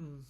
Mm.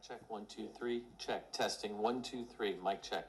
check, 1, 2, 3, check, testing, 1, 2, 3, mic check.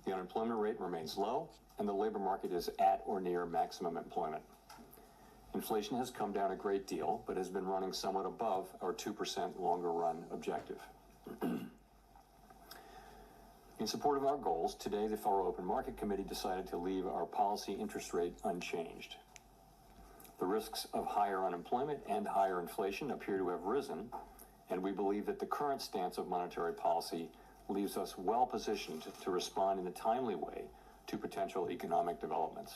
The unemployment rate remains low, and the labor market is at or near maximum employment. Inflation has come down a great deal, but has been running somewhat above our 2% longer run objective. In support of our goals, today the Federal Open Market Committee decided to leave our policy interest rate unchanged. The risks of higher unemployment and higher inflation appear to have risen, and we believe that the current stance of monetary policy leaves us well positioned to respond in a timely way to potential economic developments.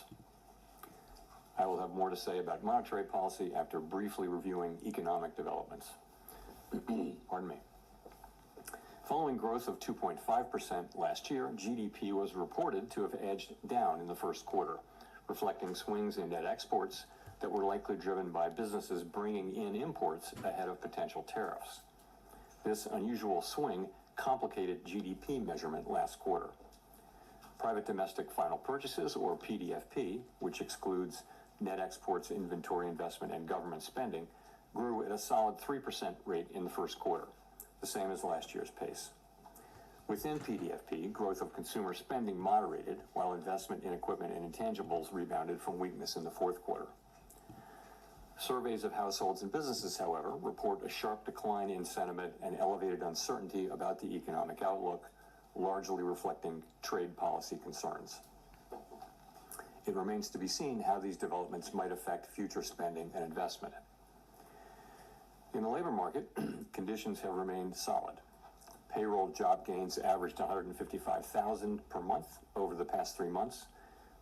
I will have more to say about monetary policy after briefly reviewing economic developments. Pardon me. Following growth of 2.5% last year, GDP was reported to have edged down in the first quarter, reflecting swings in net exports that were likely driven by businesses bringing in imports ahead of potential tariffs. This unusual swing complicated GDP measurement last quarter. Private domestic final purchases, or PDFP, which excludes net exports, inventory investment, and government spending, grew at a solid 3% rate in the first quarter, the same as last year's pace. Within PDFP, growth of consumer spending moderated, while investment in equipment and intangibles rebounded from weakness in the fourth quarter. Surveys of households and businesses, however, report a sharp decline in sentiment and elevated uncertainty about the economic outlook, largely reflecting trade policy concerns. It remains to be seen how these developments might affect future spending and investment. In the labor market, conditions have remained solid. Payroll job gains averaged 155,000 per month over the past 3 months.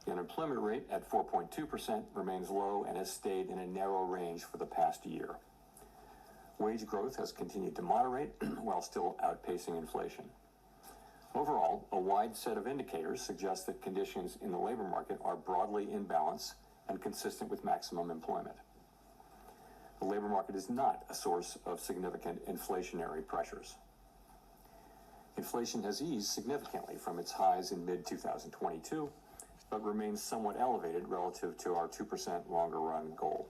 The unemployment rate at 4.2% remains low and has stayed in a narrow range for the past year. Wage growth has continued to moderate while still outpacing inflation. Overall, a wide set of indicators suggest that conditions in the labor market are broadly in balance and consistent with maximum employment. The labor market is not a source of significant inflationary pressures. Inflation has eased significantly from its highs in mid-2022, but remains somewhat elevated relative to our 2% longer run goal.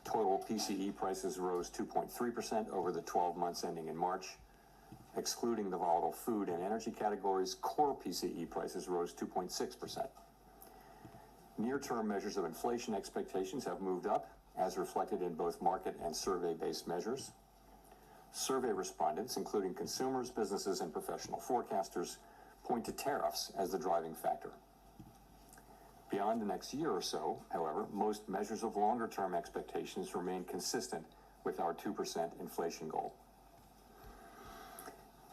Total PCE prices rose 2.3% over the 12 months ending in March. Excluding the volatile food and energy categories, core PCE prices rose 2.6%. Near-term measures of inflation expectations have moved up, as reflected in both market and survey-based measures. Survey respondents, including consumers, businesses, and professional forecasters, point to tariffs as the driving factor. Beyond the next year or so, however, most measures of longer-term expectations remain consistent with our 2% inflation goal.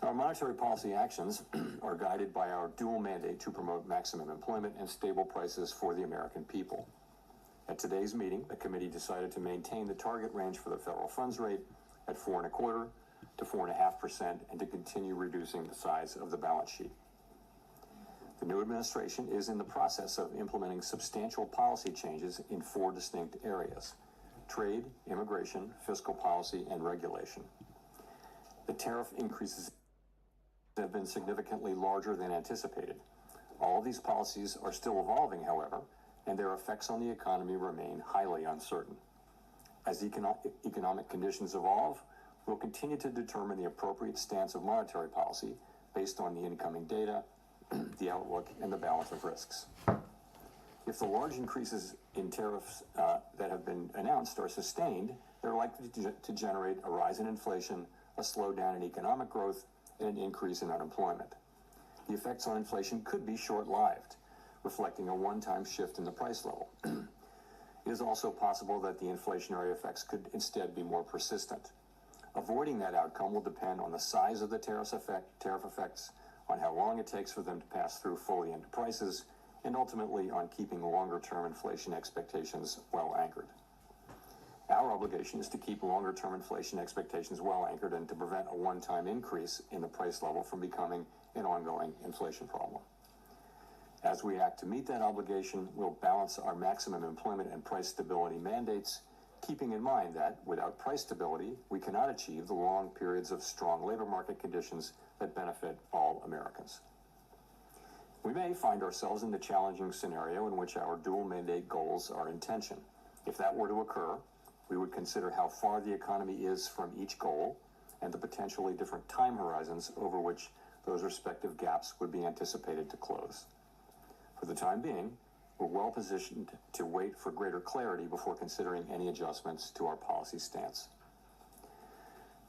Our monetary policy actions are guided by our dual mandate to promote maximum employment and stable prices for the American people. At today's meeting, the committee decided to maintain the target range for the federal funds rate at 4.25% to 4.5% and to continue reducing the size of the balance sheet. The new administration is in the process of implementing substantial policy changes in 4 distinct areas: trade, immigration, fiscal policy, and regulation. The tariff increases have been significantly larger than anticipated. All of these policies are still evolving, however, and their effects on the economy remain highly uncertain. As economic conditions evolve, we'll continue to determine the appropriate stance of monetary policy based on the incoming data, the outlook, and the balance of risks. If the large increases in tariffs that have been announced are sustained, they're likely to generate a rise in inflation, a slowdown in economic growth, and an increase in unemployment. The effects on inflation could be short-lived, reflecting a one-time shift in the price level. It is also possible that the inflationary effects could instead be more persistent. Avoiding that outcome will depend on the size of the tariff effects, on how long it takes for them to pass through fully into prices, and ultimately on keeping longer-term inflation expectations well anchored. Our obligation is to keep longer-term inflation expectations well anchored and to prevent a one-time increase in the price level from becoming an ongoing inflation problem. As we act to meet that obligation, we'll balance our maximum employment and price stability mandates, keeping in mind that without price stability, we cannot achieve the long periods of strong labor market conditions that benefit all Americans. We may find ourselves in the challenging scenario in which our dual mandate goals are in tension. If that were to occur, we would consider how far the economy is from each goal and the potentially different time horizons over which those respective gaps would be anticipated to close. For the time being, we're well positioned to wait for greater clarity before considering any adjustments to our policy stance.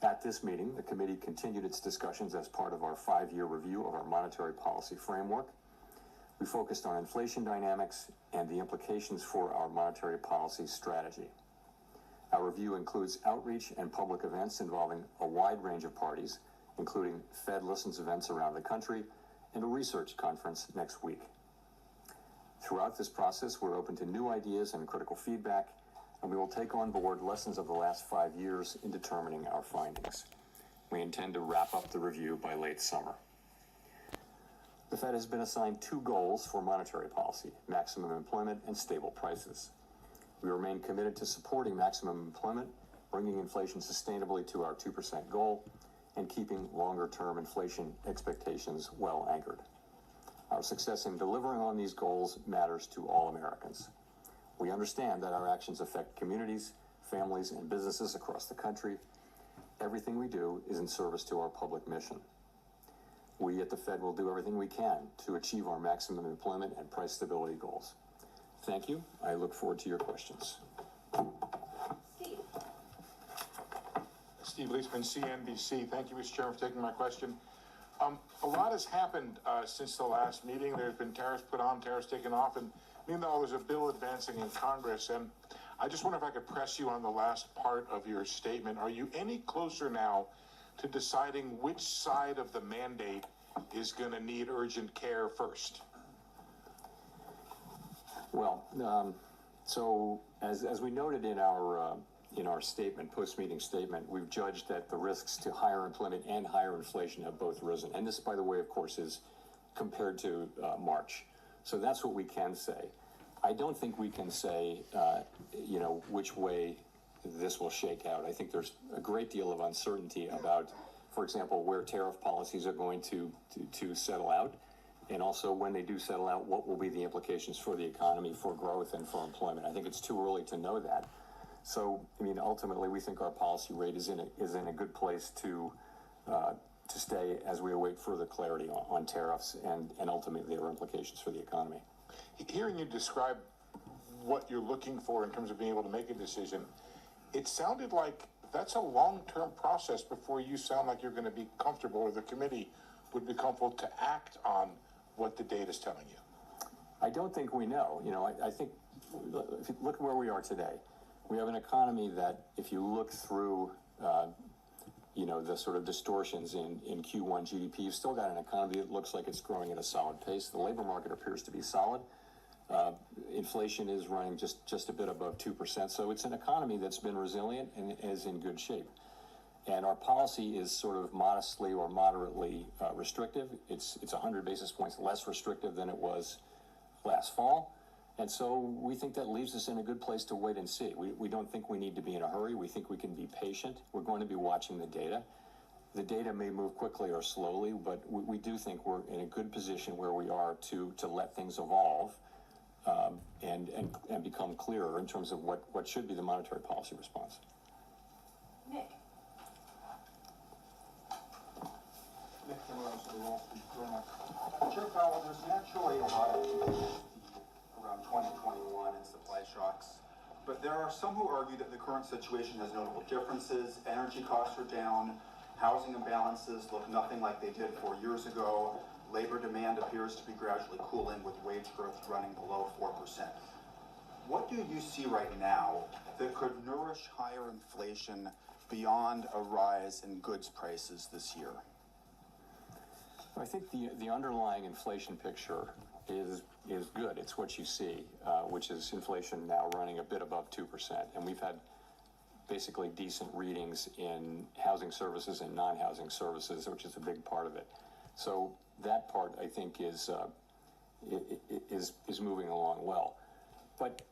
At this meeting, the committee continued its discussions as part of our 5-year review of our monetary policy framework. We focused on inflation dynamics and the implications for our monetary policy strategy. Our review includes outreach and public events involving a wide range of parties, including Fed Listens events around the country and a research conference next week. Throughout this process, we're open to new ideas and critical feedback, and we will take on board lessons of the last 5 years in determining our findings. We intend to wrap up the review by late summer. The Fed has been assigned 2 goals for monetary policy: maximum employment and stable prices. We remain committed to supporting maximum employment, bringing inflation sustainably to our 2% goal, and keeping longer-term inflation expectations well anchored. Our success in delivering on these goals matters to all Americans. We understand that our actions affect communities, families, and businesses across the country. Everything we do is in service to our public mission. We at the Fed will do everything we can to achieve our maximum employment and price stability goals. Thank you. I look forward to your questions. Steve Leisman, CNBC. Thank you, Mr. Chairman, for taking my question. A lot has happened since the last meeting. There's been tariffs put on, tariffs taken off, and meanwhile, there's a bill advancing in Congress. And I just wonder if I could press you on the last part of your statement. Are you any closer now to deciding which side of the mandate is going to need urgent care first? Well, so as we noted in our statement, post-meeting statement, we've judged that the risks to higher employment and higher inflation have both risen. And this, by the way, of course, is compared to March. So that's what we can say. I don't think we can say, which way this will shake out. I think there's a great deal of uncertainty about, for example, where tariff policies are going to settle out. And also, when they do settle out, what will be the implications for the economy, for growth, and for employment? I think it's too early to know that. So, ultimately, we think our policy rate is in a good place to stay as we await further clarity on tariffs and ultimately their implications for the economy. Hearing you describe what you're looking for in terms of being able to make a decision, it sounded like that's a long-term process before you sound like you're going to be comfortable, or the committee would be comfortable to act on what the data is telling you. I don't think we know. I think, if you look where we are today, we have an economy that, if you look through, the sort of distortions in Q1 GDP, you've still got an economy that looks like it's growing at a solid pace. The labor market appears to be solid. Inflation is running just a bit above 2%. So it's an economy that's been resilient and is in good shape. And our policy is sort of modestly or moderately restrictive. It's 100 basis points less restrictive than it was last fall. And so we think that leaves us in a good place to wait and see. We don't think we need to be in a hurry. We think we can be patient. We're going to be watching the data. The data may move quickly or slowly, but we do think we're in a good position where we are to let things evolve and become clearer in terms of what should be the monetary policy response. Nick. Nick Jerome of the Wall Street Journal. Chair Powell, there's naturally a lot of debate around 2021 and supply shocks, but there are some who argue that the current situation has notable differences. Energy costs are down, housing imbalances look nothing like they did 4 years ago, labor demand appears to be gradually cooling with wage growth running below 4%. What do you see right now that could nourish higher inflation beyond a rise in goods prices this year? I think the underlying inflation picture is good. It's what you see, which is inflation now running a bit above 2%. And we've had basically decent readings in housing services and non-housing services, which is a big part of it. So that part, I think, is moving along well. But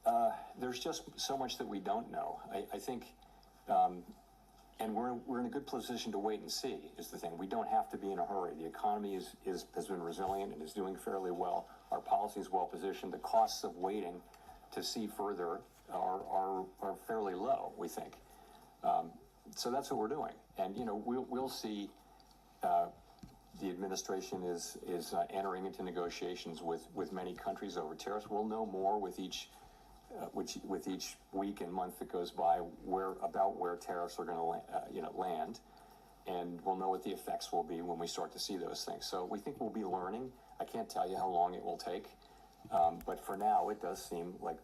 there's just so much that we don't know. I think, and we're in a good position to wait and see, is the thing. We don't have to be in a hurry. The economy has been resilient and is doing fairly well. Our policy is well positioned. The costs of waiting to see further are fairly low, we think. So that's what we're doing. And, we'll see the administration is entering into negotiations with many countries over tariffs. We'll know more with each week and month that goes by where tariffs are going to land, and we'll know what the effects will be when we start to see those things. So we think we'll be learning. I can't tell you how long it will take, but for now, it does seem like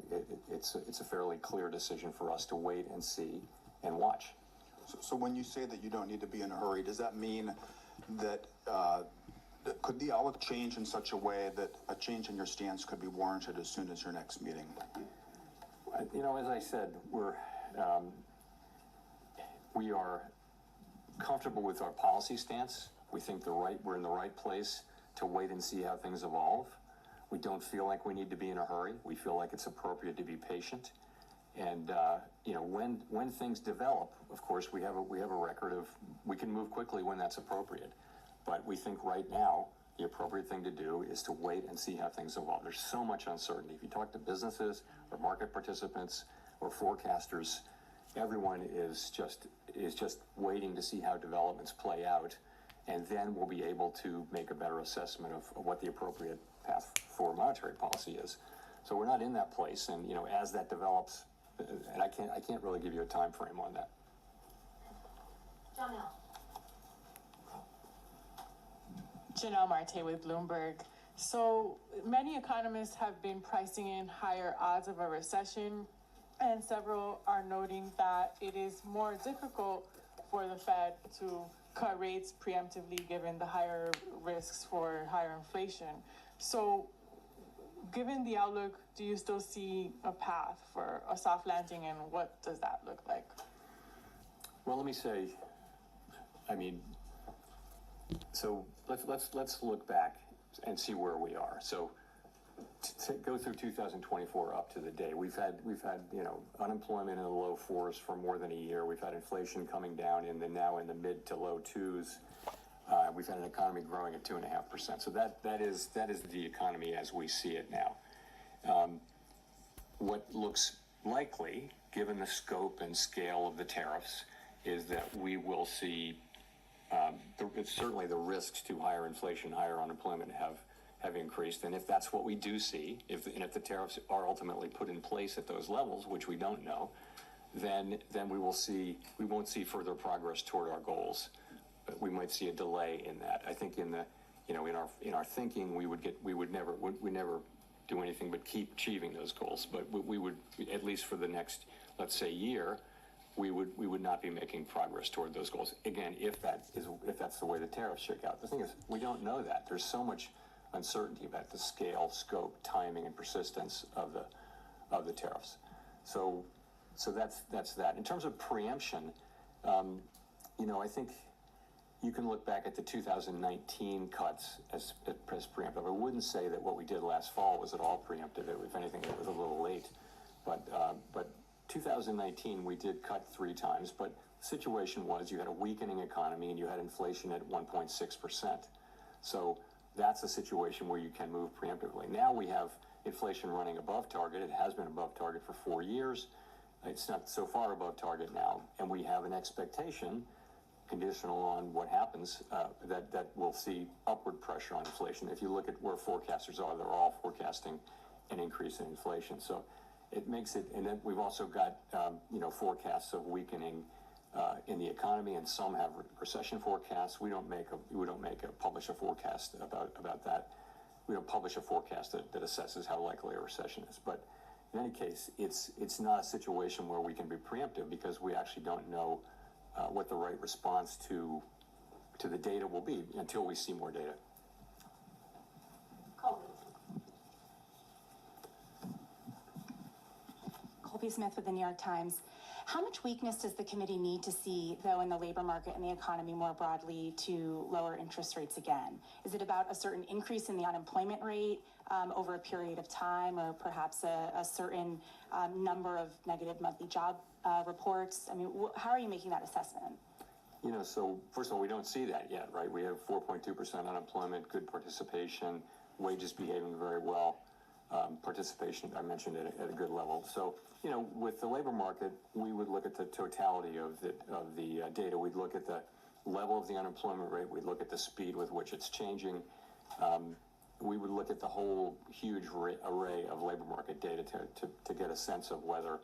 it's a fairly clear decision for us to wait and see and watch. So when you say that you don't need to be in a hurry, does that mean that could the outlook change in such a way that a change in your stance could be warranted as soon as your next meeting? As I said, we are comfortable with our policy stance. We think we're in the right place to wait and see how things evolve. We don't feel like we need to be in a hurry. We feel like it's appropriate to be patient. And when things develop, of course, we have a record of we can move quickly when that's appropriate. But we think right now the appropriate thing to do is to wait and see how things evolve. There's so much uncertainty. If you talk to businesses or market participants or forecasters, everyone is just waiting to see how developments play out, and then we'll be able to make a better assessment of what the appropriate path for monetary policy is. So we're not in that place, and as that develops, and I can't really give you a time frame on that. Janelle. Janelle Marte with Bloomberg. So many economists have been pricing in higher odds of a recession, and several are noting that it is more difficult for the Fed to cut rates preemptively given the higher risks for higher inflation. So given the outlook, do you still see a path for a soft landing, and what does that look like? Well, let me say, so let's look back and see where we are. So to go through 2024 up to the day, we've had unemployment in the low 4s for more than a year. We've had inflation coming down now in the mid to low 2s. We've had an economy growing at 2.5%. So that is the economy as we see it now. What looks likely, given the scope and scale of the tariffs, is that we will see certainly the risks to higher inflation, higher unemployment have increased. And if that's what we do see, if the tariffs are ultimately put in place at those levels, which we don't know, then we won't see further progress toward our goals. But we might see a delay in that. I think in our thinking, we never do anything but keep achieving those goals. But we would, at least for the next, let's say, year, we would not be making progress toward those goals. Again, if that's the way the tariffs shake out. The thing is, we don't know that. There's so much uncertainty about the scale, scope, timing, and persistence of the tariffs. So that's that. In terms of preemption, I think you can look back at the 2019 cuts as preemptive. I wouldn't say that what we did last fall was at all preemptive. If anything, it was a little late. But 2019, we did cut 3 times, but the situation was you had a weakening economy and you had inflation at 1.6%. So that's a situation where you can move preemptively. Now we have inflation running above target. It has been above target for 4 years. It's not so far above target now, and we have an expectation, conditional on what happens, that we'll see upward pressure on inflation. If you look at where forecasters are, they're all forecasting an increase in inflation. So it makes it, and then we've also got forecasts of weakening in the economy, and some have recession forecasts. We don't publish a forecast about that. We don't publish a forecast that assesses how likely a recession is. But in any case, it's not a situation where we can be preemptive because we actually don't know what the right response to the data will be until we see more data. Colby Smith with the New York Times. How much weakness does the committee need to see, though, in the labor market and the economy more broadly to lower interest rates again? Is it about a certain increase in the unemployment rate over a period of time, or perhaps a certain number of negative monthly job reports? I mean, how are you making that assessment? So first of all, we don't see that yet, right? We have 4.2% unemployment, good participation, wages behaving very well. Participation, I mentioned, at a good level. So, with the labor market, we would look at the totality of the data. We'd look at the level of the unemployment rate. We'd look at the speed with which it's changing. We would look at the whole huge array of labor market data to get a sense of whether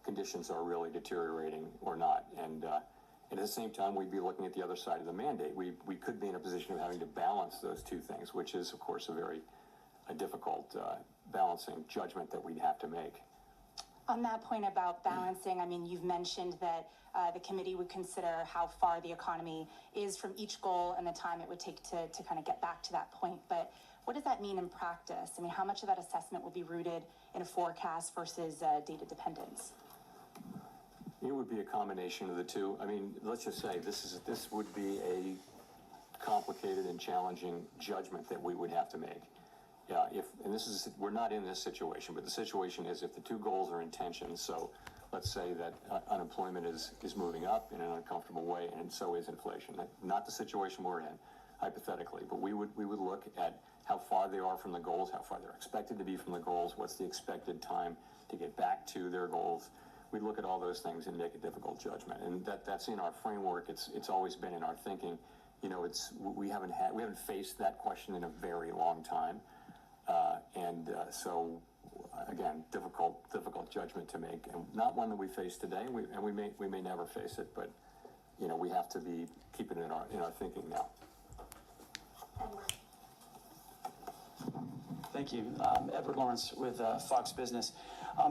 conditions are really deteriorating or not. And at the same time, we'd be looking at the other side of the mandate. We could be in a position of having to balance those two things, which is, of course, a difficult balancing judgment that we'd have to make. On that point about balancing, I mean, you've mentioned that the committee would consider how far the economy is from each goal and the time it would take to kind of get back to that point. But what does that mean in practice? I mean, how much of that assessment will be rooted in a forecast versus data dependence? It would be a combination of the two. I mean, let's just say this would be a complicated and challenging judgment that we would have to make. Yeah, we're not in this situation, but the situation is if the two goals are in tension, so let's say that unemployment is moving up in an uncomfortable way, and so is inflation. Not the situation we're in, hypothetically, but we would look at how far they are from the goals, how far they're expected to be from the goals, what's the expected time to get back to their goals. We'd look at all those things and make a difficult judgment, and that's in our framework. It's always been in our thinking. You know, we haven't faced that question in a very long time. So again, difficult judgment to make, and not one that we face today. We may never face it, but you know, we have to be keeping it in our thinking now. Thank you. Edward Lawrence with Fox Business.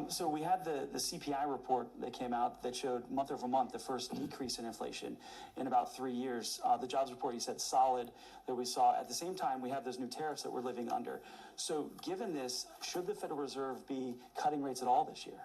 So we had the CPI report that came out that showed month over month the first decrease in inflation in about 3 years. The jobs report, you said, solid that we saw. At the same time, we have those new tariffs that we're living under. So given this, should the Federal Reserve be cutting rates at all this year?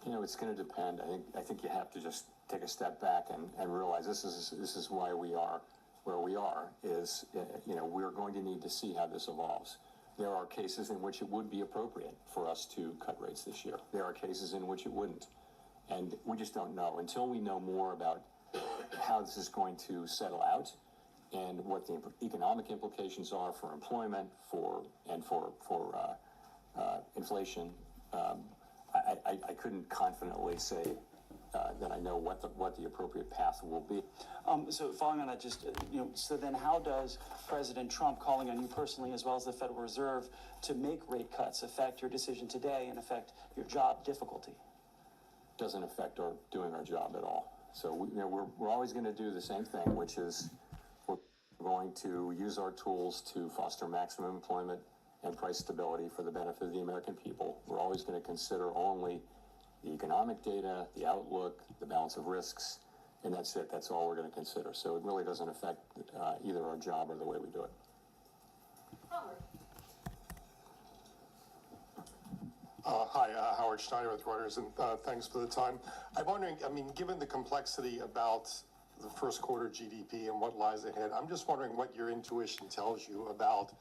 You know, it's going to depend. I think you have to just take a step back and realize this is why we are where we are. Is you know, we're going to need to see how this evolves. There are cases in which it would be appropriate for us to cut rates this year. There are cases in which it wouldn't. And we just don't know. Until we know more about how this is going to settle out and what the economic implications are for employment, for inflation, I couldn't confidently say that I know what the appropriate path will be. So following on that, just, you know, so then how does President Trump calling on you personally, as well as the Federal Reserve, to make rate cuts affect your decision today and affect your job difficulty? Doesn't affect our doing our job at all. So we're always going to do the same thing, which is we're going to use our tools to foster maximum employment and price stability for the benefit of the American people. We're always going to consider only the economic data, the outlook, the balance of risks, and that's it. That's all we're going to consider. So it really doesn't affect either our job or the way we do it. Hi, Howard Schneider with Reuters, and thanks for the time. I'm wondering, I mean, given the complexity about the first quarter GDP and what lies ahead, I'm just wondering what your intuition tells you about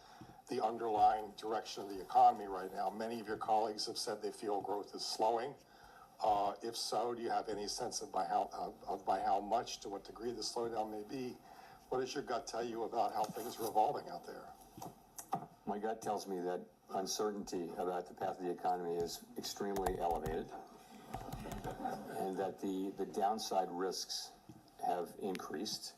the underlying direction of the economy right now. Many of your colleagues have said they feel growth is slowing. If so, do you have any sense of by how much, to what degree the slowdown may be? What does your gut tell you about how things are evolving out there? My gut tells me that uncertainty about the path of the economy is extremely elevated, and that the downside risks have increased.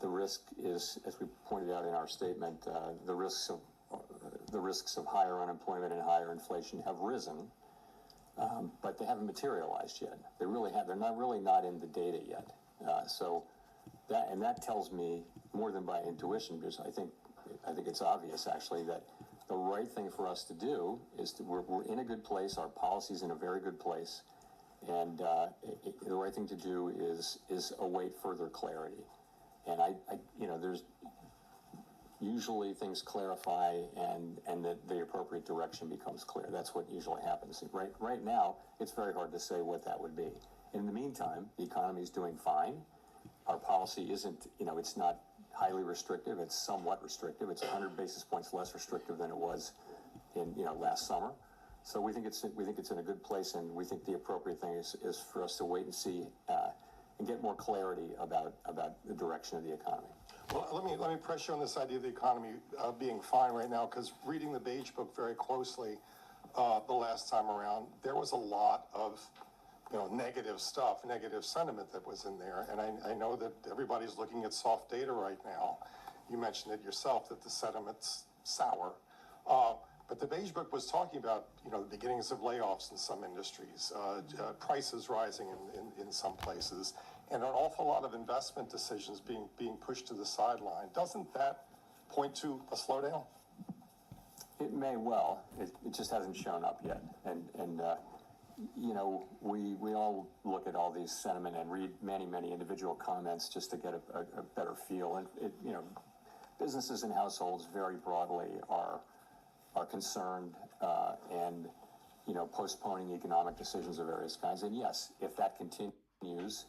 The risk is, as we pointed out in our statement, the risks of higher unemployment and higher inflation have risen, but they haven't materialized yet. They're not really in the data yet. So that tells me more than by intuition, because I think it's obvious actually that the right thing for us to do is we're in a good place. Our policy's in a very good place, and the right thing to do is await further clarity. And there's usually things clarify and the appropriate direction becomes clear. That's what usually happens. Right now, it's very hard to say what that would be. In the meantime, the economy is doing fine. Our policy isn't, it's not highly restrictive. It's somewhat restrictive. It's 100 basis points less restrictive than it was in, last summer. So we think it's in a good place, and we think the appropriate thing is for us to wait and see and get more clarity about the direction of the economy. Well, let me press you on this idea of the economy being fine right now, because reading the Beige Book very closely the last time around, there was a lot of negative stuff, negative sentiment that was in there. And I know that everybody's looking at soft data right now. You mentioned it yourself that the sentiment's sour. But the Beige Book was talking about, the beginnings of layoffs in some industries, prices rising in some places, and an awful lot of investment decisions being pushed to the sideline. Doesn't that point to a slowdown? It may well. It just hasn't shown up yet. And we all look at all these sentiment and read many individual comments just to get a better feel. And businesses and households very broadly are concerned and postponing economic decisions of various kinds. And yes, if that continues,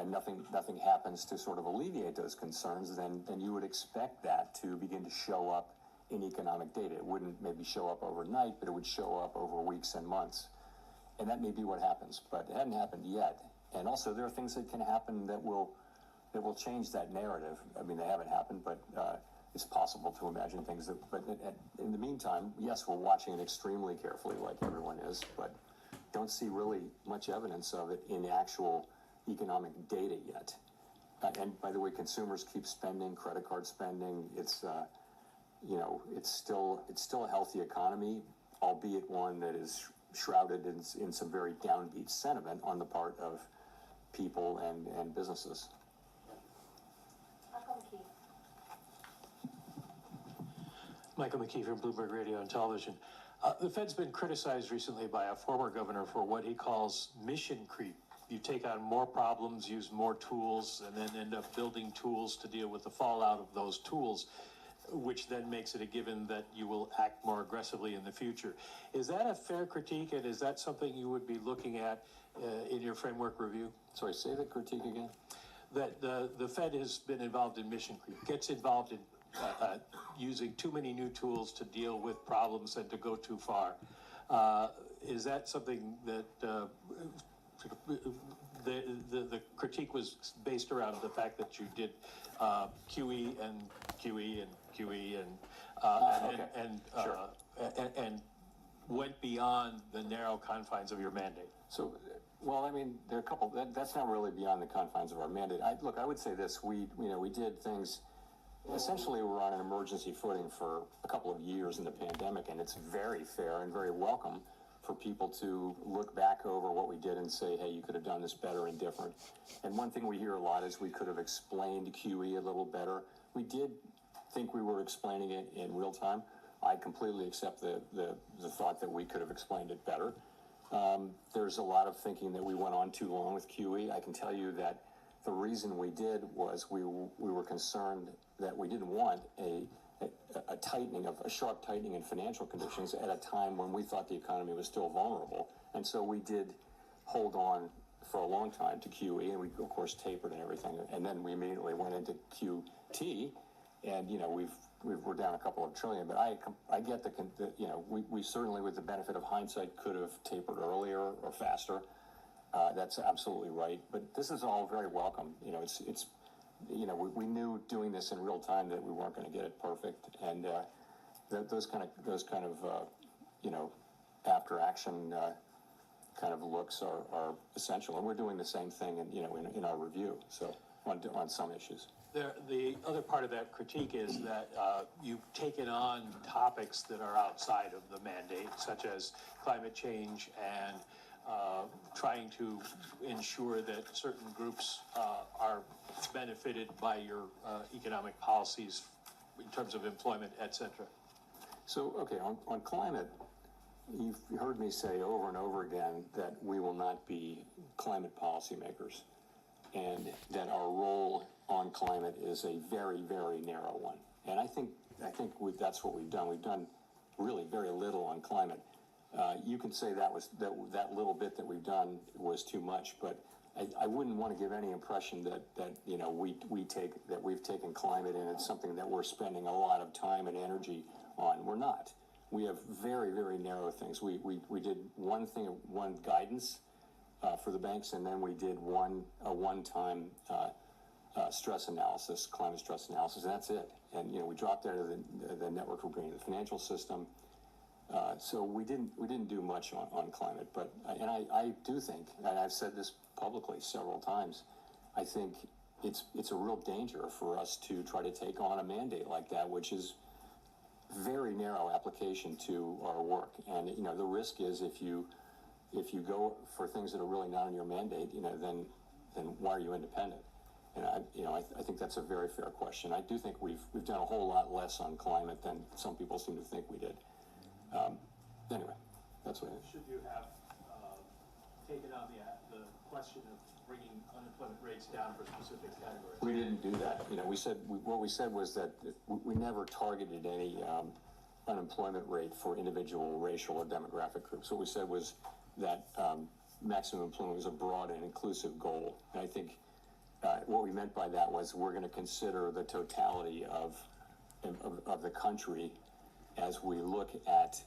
nothing happens to sort of alleviate those concerns, then you would expect that to begin to show up in economic data. It wouldn't maybe show up overnight, but it would show up over weeks and months. And that may be what happens, but it hadn't happened yet. And also there are things that can happen that will change that narrative. I mean, they haven't happened, but it's possible to imagine things that, but in the meantime, yes, we're watching it extremely carefully like everyone is, but don't see really much evidence of it in actual economic data yet. And by the way, consumers keep spending, credit card spending. It's still a healthy economy, albeit one that is shrouded in some very downbeat sentiment on the part of people and businesses. Michael McKee from Bloomberg Radio and Television. The Fed's been criticized recently by a former governor for what he calls mission creep. You take on more problems, use more tools, and then end up building tools to deal with the fallout of those tools, which then makes it a given that you will act more aggressively in the future. Is that a fair critique, and is that something you would be looking at in your framework review? Sorry, say the critique again. That the Fed has been involved in mission creep, gets involved in using too many new tools to deal with problems and to go too far. Is that something that the critique was based around the fact that you did QE and QE and QE and went beyond the narrow confines of your mandate? So, well, I mean, there are a couple. That's not really beyond the confines of our mandate. I would say this: we did things. Essentially, we're on an emergency footing for a couple of years in the pandemic, and it's very fair and very welcome for people to look back over what we did and say, hey, you could have done this better and different. And one thing we hear a lot is we could have explained QE a little better. We did think we were explaining it in real time. I completely accept the thought that we could have explained it better. There's a lot of thinking that we went on too long with QE. I can tell you that the reason we did was we were concerned that we didn't want a sharp tightening in financial conditions at a time when we thought the economy was still vulnerable. And so we did hold on for a long time to QE, and we of course tapered and everything. And then we immediately went into QT, and we're down a couple of trillion. But I get we certainly, with the benefit of hindsight, could have tapered earlier or faster. That's absolutely right. But this is all very welcome. We knew doing this in real time that we weren't going to get it perfect, and those kind of after action kind of looks are essential, and we're doing the same thing in our review. So on some issues. The other part of that critique is that you've taken on topics that are outside of the mandate, such as climate change and trying to ensure that certain groups are benefited by your economic policies in terms of employment, etc. So, okay, on climate, you've heard me say over and over again that we will not be climate policymakers, and that our role on climate is a very, very narrow one. And I think that's what we've done. We've done really very little on climate. You can say that little bit that we've done was too much, but I wouldn't want to give any impression that we've taken climate and it's something that we're spending a lot of time and energy on. We're not. We have very, very narrow things. We did one guidance for the banks, and then we did a one-time stress analysis, climate stress analysis, and that's it. And we dropped out of the network for bringing the financial system. So we didn't do much on climate, but I do think, and I've said this publicly several times, I think it's a real danger for us to try to take on a mandate like that, which is very narrow application to our work. And the risk is if you go for things that are really not in your mandate, then why are you independent? And I think that's a very fair question. I do think we've done a whole lot less on climate than some people seem to think we did. Anyway, that's what it is. Should you have taken on the question of bringing unemployment rates down for specific categories? We didn't do that. What we said was that we never targeted any unemployment rate for individual racial or demographic groups. What we said was that maximum employment was a broad and inclusive goal. And I think what we meant by that was we're going to consider the totality of the country as we look at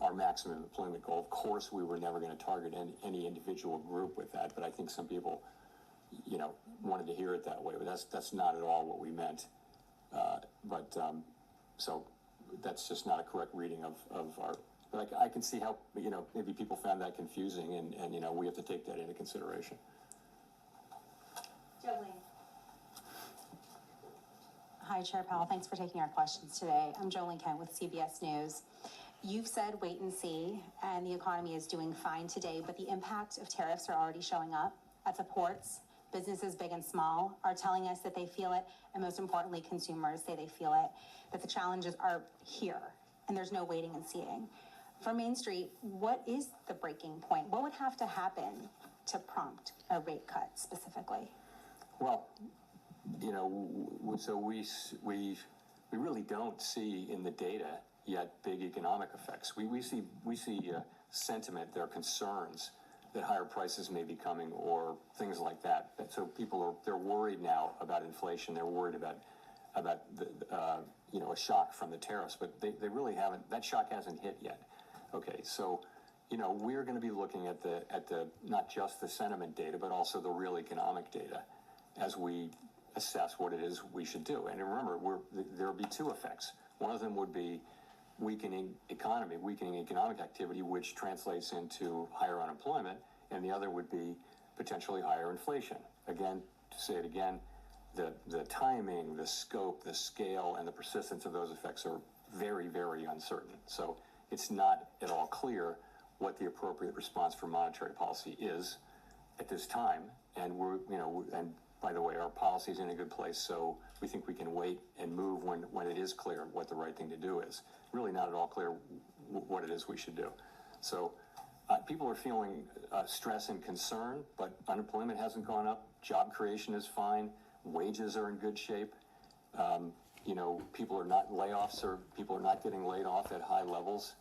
our maximum employment goal. Of course, we were never going to target any individual group with that, but I think some people, wanted to hear it that way. But that's not at all what we meant. So that's just not a correct reading of our. But I can see how maybe people found that confusing, and we have to take that into consideration. Jolene. Hi, Chair Powell. Thanks for taking our questions today. I'm Jolene Kent with CBS News. You've said wait and see, and the economy is doing fine today, but the impact of tariffs are already showing up at the ports. Businesses big and small are telling us that they feel it, and most importantly, consumers say they feel it, that the challenges are here, and there's no waiting and seeing. For Main Street, what is the breaking point? What would have to happen to prompt a rate cut specifically? Well, so we really don't see in the data yet big economic effects. We see sentiment, there are concerns that higher prices may be coming or things like that. So they're worried now about inflation. They're worried about a shock from the tariffs, but they really haven't. That shock hasn't hit yet. Okay, so we're going to be looking at the not just the sentiment data, but also the real economic data as we assess what it is we should do. And remember, there will be two effects. One of them would be weakening economic activity, which translates into higher unemployment, and the other would be potentially higher inflation. Again, to say it again, the timing, the scope, the scale, and the persistence of those effects are very, very uncertain. So it's not at all clear what the appropriate response for monetary policy is at this time. And and by the way, our policy is in a good place, so we think we can wait and move when it is clear what the right thing to do is. Really not at all clear what it is we should do. So people are feeling stress and concern, but unemployment hasn't gone up. Job creation is fine. Wages are in good shape. People are not people are not getting laid off at high levels.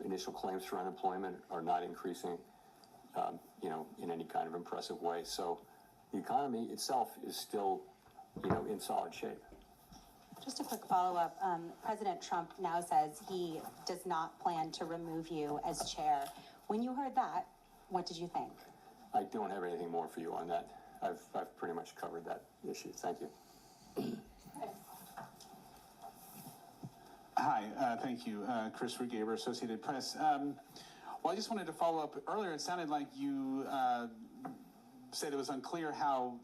Initial claims for unemployment are not increasing, in any kind of impressive way. So the economy itself is still, in solid shape. Just a quick follow-up. President Trump now says he does not plan to remove you as chair. When you heard that, what did you think? I don't have anything more for you on that. I've pretty much covered that issue. Thank you. Hi, thank you. Chris Rugaber, Associated Press. Well, I just wanted to follow up. Earlier, it sounded like you said it was unclear how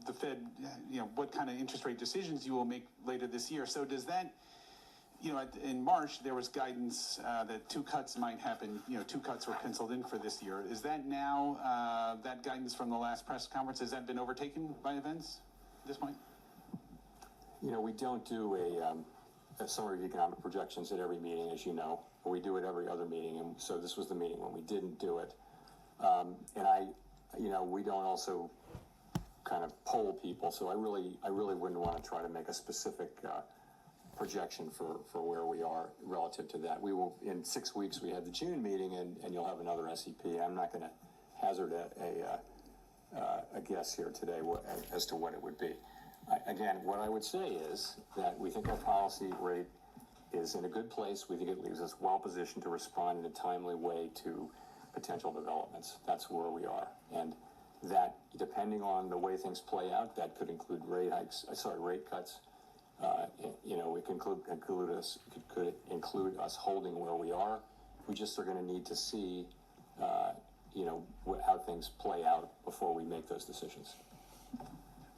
the Fed, what kind of interest rate decisions you will make later this year. So does that, in March, there was guidance that 2 cuts might happen, 2 cuts were penciled in for this year. Is that now, that guidance from the last press conference, has that been overtaken by events at this point? We don't do a summary of economic projections at every meeting, as you know. We do it every other meeting, and so this was the meeting when we didn't do it. And we don't also kind of poll people, so I really wouldn't want to try to make a specific projection for where we are relative to that. We will, in 6 weeks, we have the June meeting, and you'll have another SEP. I'm not going to hazard a guess here today as to what it would be. Again, what I would say is that we think our policy rate is in a good place. We think it leaves us well positioned to respond in a timely way to potential developments. That's where we are. And that, depending on the way things play out, that could include rate cuts. it could include us holding where we are. We just are going to need to see, how things play out before we make those decisions.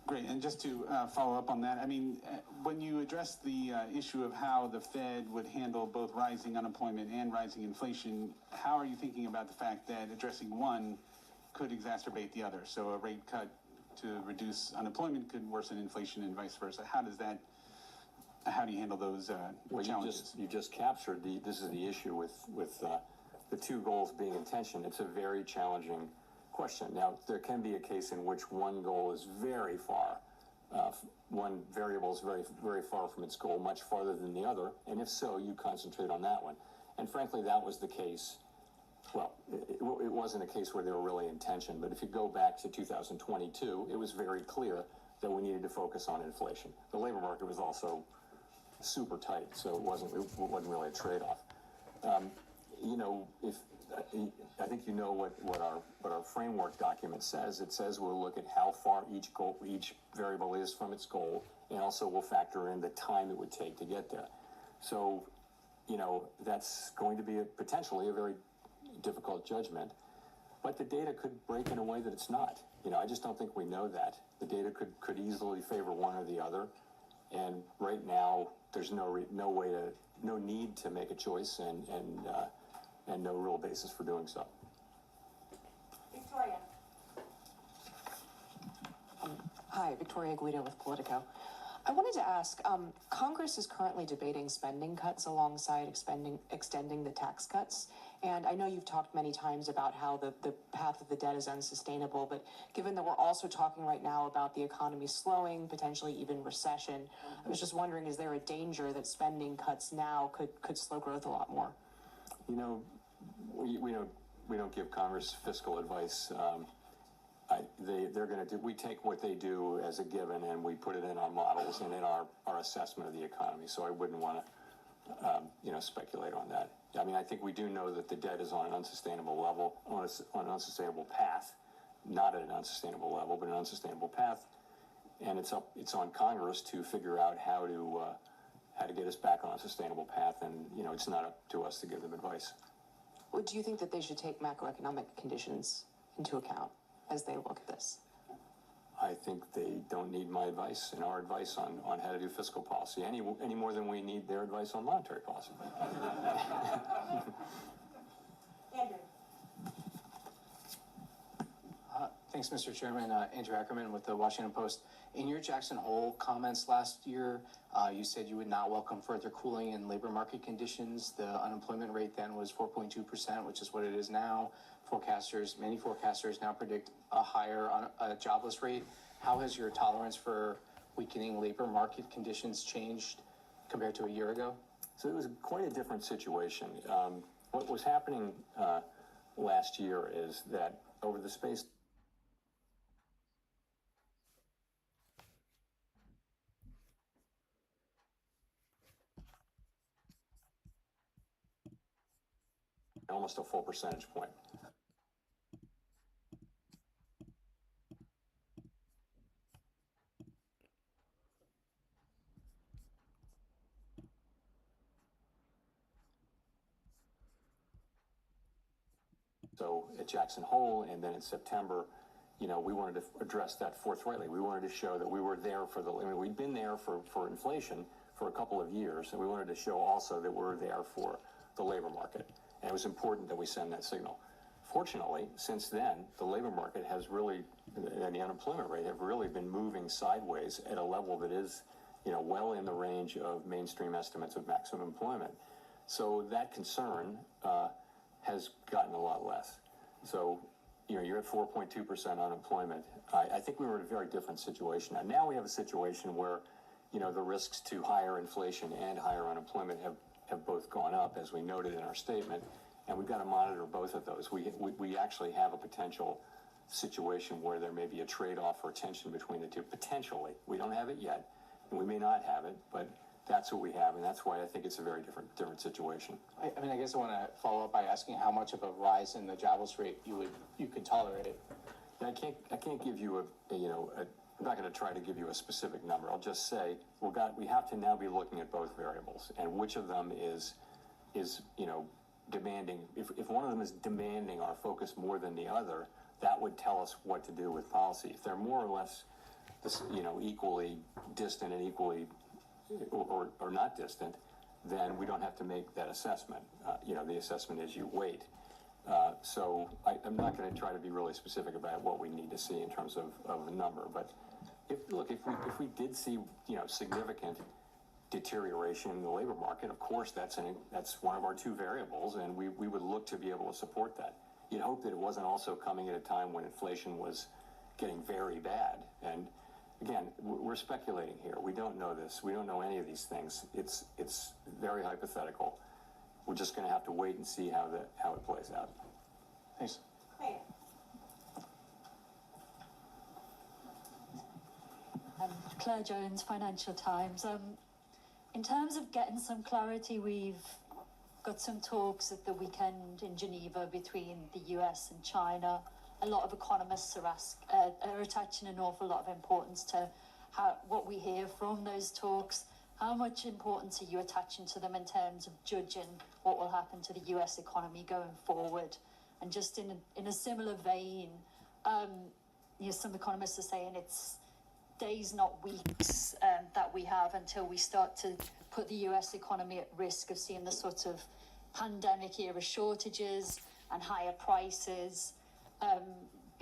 Great, and just to follow up on that, I mean, when you address the issue of how the Fed would handle both rising unemployment and rising inflation, how are you thinking about the fact that addressing one could exacerbate the other? So a rate cut to reduce unemployment could worsen inflation and vice versa. How do you handle those challenges? You just captured this is the issue with the two goals being in tension. It's a very challenging question. Now, there can be a case in which one goal is very far, one variable is very, very far from its goal, much farther than the other, and if so, you concentrate on that one. And frankly, that was the case. Well, it wasn't a case where they were really in tension, but if you go back to 2022, it was very clear that we needed to focus on inflation. The labor market was also super tight, so it wasn't really a trade-off. I think what our framework document says. It says we'll look at how far each variable is from its goal, and also we'll factor in the time it would take to get there. So, that's going to be potentially a very difficult judgment, but the data could break in a way that it's not. I just don't think we know that. The data could easily favor one or the other, and right now there's no need to make a choice, and no real basis for doing so. Victoria. Hi, Victoria Guido with Politico. I wanted to ask, Congress is currently debating spending cuts alongside extending the tax cuts. And I know you've talked many times about how the path of the debt is unsustainable, but given that we're also talking right now about the economy slowing, potentially even recession, I was just wondering, is there a danger that spending cuts now could slow growth a lot more? We don't give Congress fiscal advice. We take what they do as a given, and we put it in our models and in our assessment of the economy. So I wouldn't want to, speculate on that. I mean, I think we do know that the debt is on an unsustainable level, on an unsustainable path, not at an unsustainable level, but an unsustainable path. And it's on Congress to figure out how to get us back on a sustainable path. And it's not up to us to give them advice. Well, do you think that they should take macroeconomic conditions into account as they look at this? I think they don't need my advice and our advice on how to do fiscal policy any more than we need their advice on monetary policy. Andrew. Thanks, Mr. Chairman. Andrew Ackerman with the Washington Post. In your Jackson Hole comments last year, you said you would not welcome further cooling in labor market conditions. The unemployment rate then was 4.2%, which is what it is now. Many forecasters now predict a higher jobless rate. How has your tolerance for weakening labor market conditions changed compared to a year ago? So it was quite a different situation. What was happening last year is that over the space almost a full percentage point. So at Jackson Hole, and then in September, we wanted to address that forthrightly. We wanted to show that we were there we'd been there for inflation for a couple of years, and we wanted to show also that we're there for the labor market. And it was important that we send that signal. Fortunately, since then, the labor market has really, and the unemployment rate have really been moving sideways at a level that is, well in the range of mainstream estimates of maximum employment. So that concern has gotten a lot less. So, you're at 4.2% unemployment. I think we were in a very different situation. Now we have a situation where, the risks to higher inflation and higher unemployment have both gone up, as we noted in our statement, and we've got to monitor both of those. We actually have a potential situation where there may be a trade-off or tension between the two. Potentially. We don't have it yet, and we may not have it, but that's what we have, and that's why I think it's a very different situation. I guess I want to follow up by asking how much of a rise in the jobless rate you could tolerate it. I can't give you I'm not going to try to give you a specific number. I'll just say we have to now be looking at both variables and which of them is demanding. If one of them is demanding our focus more than the other, that would tell us what to do with policy. If they're more or less, equally distant and equally or not distant, then we don't have to make that assessment. The assessment is you wait. So I'm not going to try to be really specific about what we need to see in terms of a number. But if we did see significant deterioration in the labor market, of course that's one of our two variables, and we would look to be able to support that. You'd hope that it wasn't also coming at a time when inflation was getting very bad. And again, we're speculating here. We don't know this. We don't know any of these things. It's very hypothetical. We're just going to have to wait and see how it plays out. Thanks. Hey. Claire Jones, Financial Times. In terms of getting some clarity, we've got some talks at the weekend in Geneva between the US and China. A lot of economists are attaching an awful lot of importance to what we hear from those talks. How much importance are you attaching to them in terms of judging what will happen to the US economy going forward? And just in a similar vein, some economists are saying it's days, not weeks, that we have until we start to put the US economy at risk of seeing the sort of pandemic era shortages and higher prices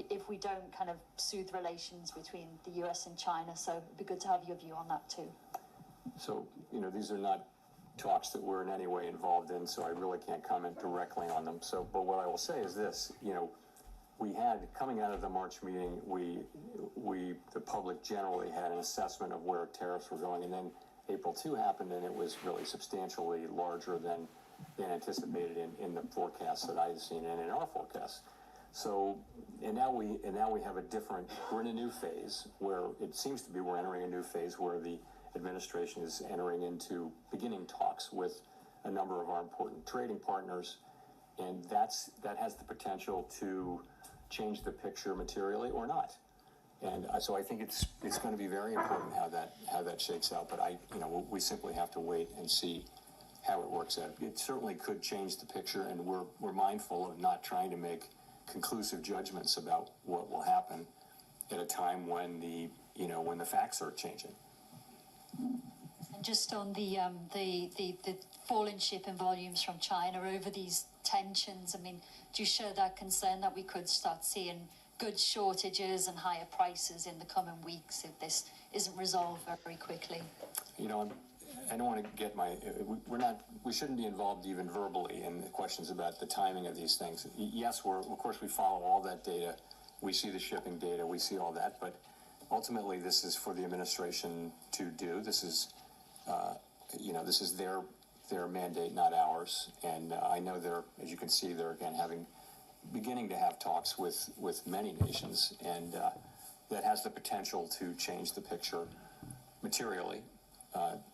if we don't kind of soothe relations between the US and China. So it'd be good to have your view on that too. So, these are not talks that we're in any way involved in, so I really can't comment directly on them. So, but what I will say is this, we had, coming out of the March meeting, the public generally had an assessment of where tariffs were going, and then April 2 happened, and it was really substantially larger than anticipated in the forecasts that I had seen and in our forecasts. So, and now we have we're in a new phase where it seems to be we're entering a new phase where the administration is beginning talks with a number of our important trading partners, and that has the potential to change the picture materially or not. And so I think it's going to be very important how that shakes out. But we simply have to wait and see how it works out. It certainly could change the picture, and we're mindful of not trying to make conclusive judgments about what will happen at a time when the facts are changing. And just on the fall in shipping volumes from China over these tensions, do you share that concern that we could start seeing goods shortages and higher prices in the coming weeks if this isn't resolved very quickly? I don't want to get we shouldn't be involved even verbally in the questions about the timing of these things. Yes, of course we follow all that data. We see the shipping data, we see all that, but ultimately this is for the administration to do. This is their mandate, not ours. And I know as you can see, they're again beginning to have talks with many nations, and that has the potential to change the picture materially.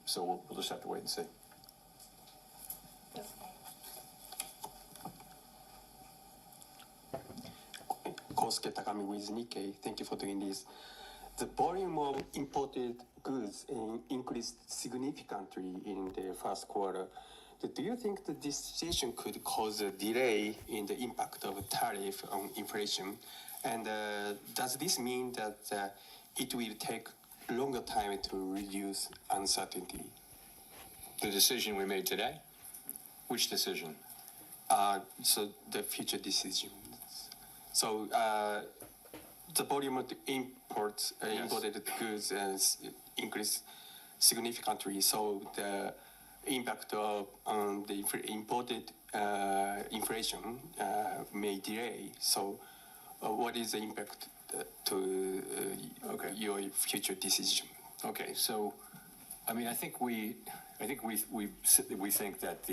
So we'll just have to wait and see. Kosuke Takami with Nikkei. Thank you for doing this. The volume of imported goods increased significantly in the first quarter. Do you think that this situation could cause a delay in the impact of tariff on inflation? And does this mean that it will take longer time to reduce uncertainty? The decision we made today? Which decision? So the future decisions. So the volume of the imported goods has increased significantly. So the impact on the imported inflation may delay. So what is the impact to your future decision? Okay, so I think we think that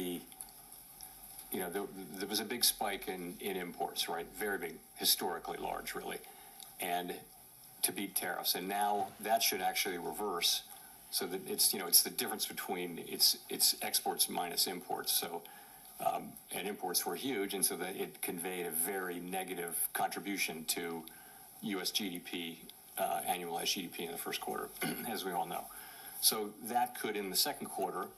there was a big spike in imports, right? Very big, historically large, really, and to beat tariffs. And now that should actually reverse, so that it's the difference between it's exports minus imports. So and imports were huge, and so that it conveyed a very negative contribution to U.S. GDP annualized GDP in the first quarter, as we all know. So that could, in the second quarter,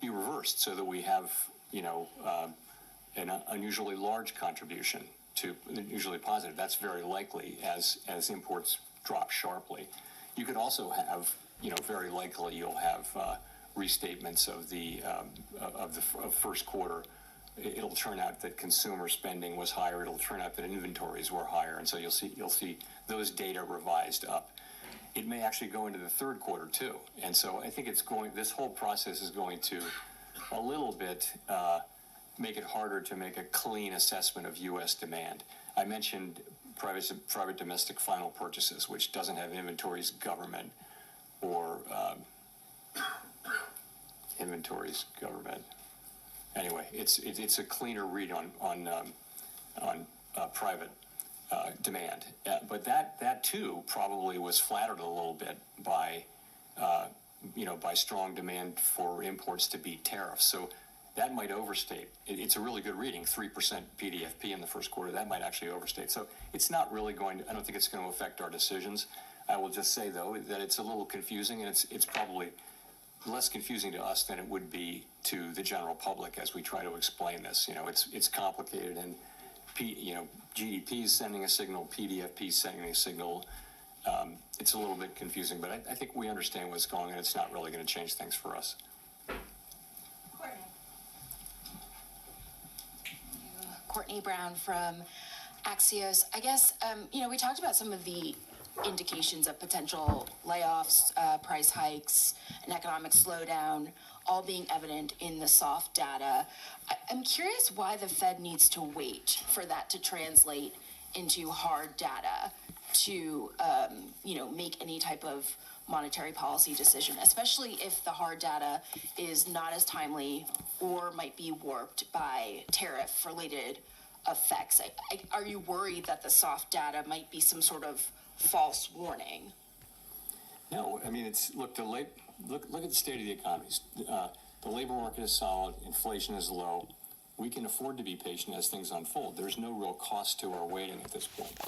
be reversed, so that we have, an unusually large contribution to usually positive. That's very likely as imports drop sharply. You could also have, very likely you'll have restatements of the first quarter. It'll turn out that consumer spending was higher. It'll turn out that inventories were higher, and so you'll see those data revised up. It may actually go into the third quarter too, and so I think this whole process is going to a little bit make it harder to make a clean assessment of U.S. demand. I mentioned private domestic final purchases, which doesn't have inventories, government, or inventories, government. Anyway, it's a cleaner read on private demand, but that too probably was flattered a little bit by strong demand for imports to beat tariffs. So that might overstate. It's a really good reading, 3% PDFP in the first quarter. That might actually overstate. So it's not really going to. I don't think it's going to affect our decisions. I will just say though that it's a little confusing, and it's probably less confusing to us than it would be to the general public as we try to explain this. It's complicated, and GDP is sending a signal, PDFP is sending a signal. It's a little bit confusing, but I think we understand what's going on. It's not really going to change things for us. Courtney Brown from Axios. I guess, we talked about some of the indications of potential layoffs, price hikes, an economic slowdown, all being evident in the soft data. I'm curious why the Fed needs to wait for that to translate into hard data to, make any type of monetary policy decision, especially if the hard data is not as timely or might be warped by tariff-related effects. Are you worried that the soft data might be some sort of false warning? No, I mean, look at the state of the economies. The labor market is solid, inflation is low. We can afford to be patient as things unfold. There's no real cost to our waiting at this point.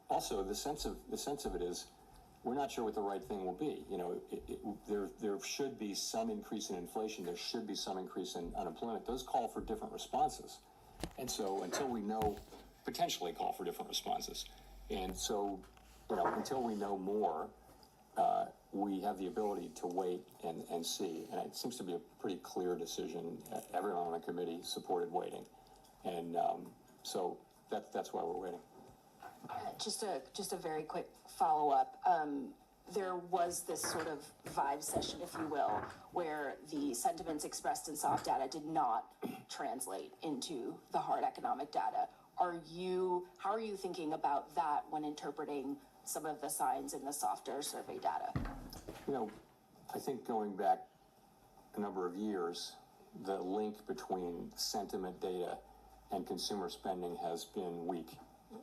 Also, the sense of it is, we're not sure what the right thing will be. There should be some increase in inflation. There should be some increase in unemployment. Those call for different responses, and so until we know, potentially call for different responses. And so, until we know more, we have the ability to wait and see. And it seems to be a pretty clear decision. Everyone on the committee supported waiting, and so that's why we're waiting. Just a very quick follow-up. There was this sort of vibe session, if you will, where the sentiments expressed in soft data did not translate into the hard economic data. How are you thinking about that when interpreting some of the signs in the softer survey data? I think going back a number of years, the link between sentiment data and consumer spending has been weak.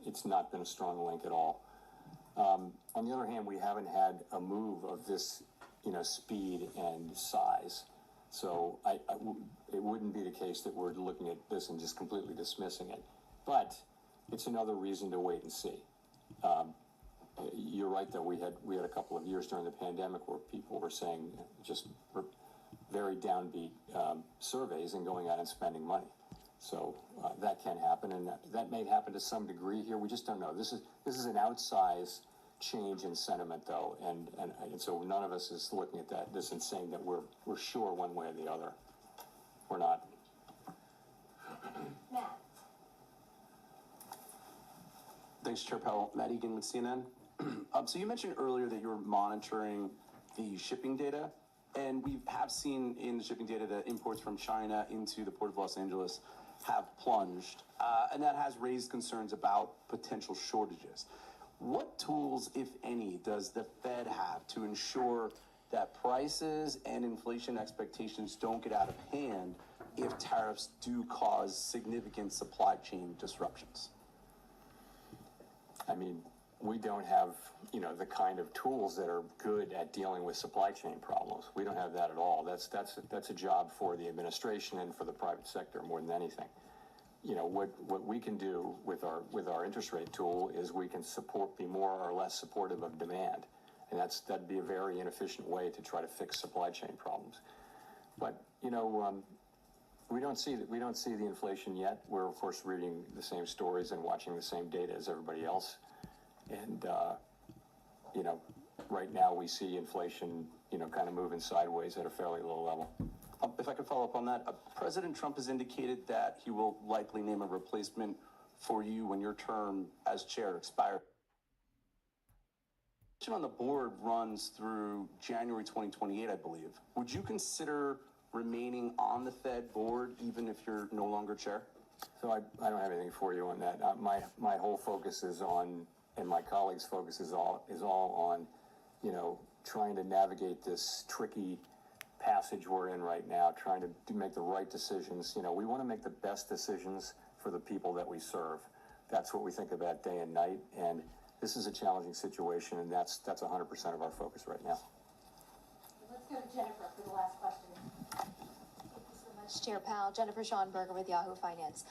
It's not been a strong link at all. On the other hand, we haven't had a move of this, speed and size. So it wouldn't be the case that we're looking at this and just completely dismissing it. But it's another reason to wait and see. You're right that we had a couple of years during the pandemic where people were saying just very downbeat surveys and going out and spending money. So that can happen, and that may happen to some degree here. We just don't know. This is an outsized change in sentiment, though, and so none of us is looking at this and saying that we're sure one way or the other. We're not. Matt. Thanks, Chair Powell. Matt Egan with CNN. So you mentioned earlier that you were monitoring the shipping data, and we have seen in the shipping data that imports from China into the Port of Los Angeles have plunged, and that has raised concerns about potential shortages. What tools, if any, does the Fed have to ensure that prices and inflation expectations don't get out of hand if tariffs do cause significant supply chain disruptions? I mean, we don't have, the kind of tools that are good at dealing with supply chain problems. We don't have that at all. That's a job for the administration and for the private sector more than anything. what we can do with our interest rate tool is we can be more or less supportive of demand, and that'd be a very inefficient way to try to fix supply chain problems. But we don't see the inflation yet. We're of course reading the same stories and watching the same data as everybody else, and right now we see inflation kind of moving sideways at a fairly low level. If I could follow up on that, President Trump has indicated that he will likely name a replacement for you when your term as chair expires. On the board runs through January 2028, I believe. Would you consider remaining on the Fed board even if you're no longer chair? So I don't have anything for you on that. My whole focus is on, and my colleagues' focus is all on, trying to navigate this tricky passage we're in right now, trying to make the right decisions. We want to make the best decisions for the people that we serve. That's what we think about day and night, and this is a challenging situation, and that's 100% of our focus right now. Let's go to Jennifer for the last question. Chair Powell, Jennifer Schonberger with Yahoo Finance.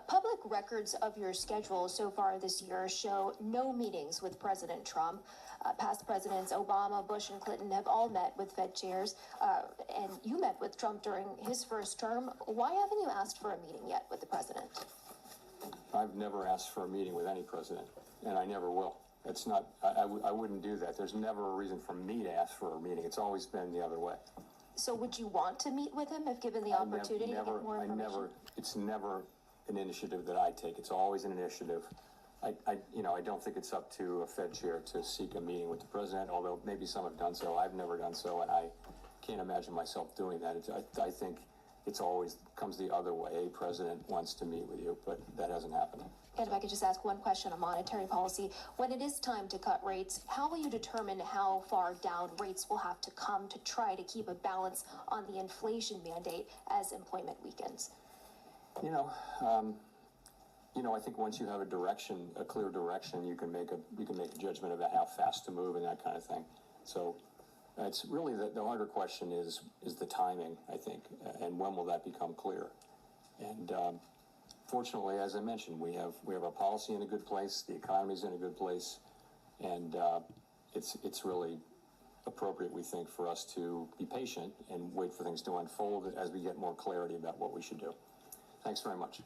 Public records of your schedule so far this year show no meetings with President Trump. Past presidents Obama, Bush, and Clinton have all met with Fed chairs, and you met with Trump during his first term. Why haven't you asked for a meeting yet with the president? I've never asked for a meeting with any president, and I never will. It's not, I wouldn't do that. There's never a reason for me to ask for a meeting. It's always been the other way. So would you want to meet with him if given the opportunity to get more information? It's never an initiative that I take. It's always an initiative. I don't think it's up to a Fed chair to seek a meeting with the president, although maybe some have done so. I've never done so, and I can't imagine myself doing that. I think it's always comes the other way. A president wants to meet with you, but that hasn't happened. And if I could just ask one question on monetary policy. When it is time to cut rates, how will you determine how far down rates will have to come to try to keep a balance on the inflation mandate as employment weakens? I think once you have a clear direction, you can make a judgment about how fast to move and that kind of thing. So it's really the harder question is the timing, I think, and when will that become clear? And fortunately, as I mentioned, we have our policy in a good place, the economy's in a good place, and it's really appropriate, we think, for us to be patient and wait for things to unfold as we get more clarity about what we should do. Thanks very much.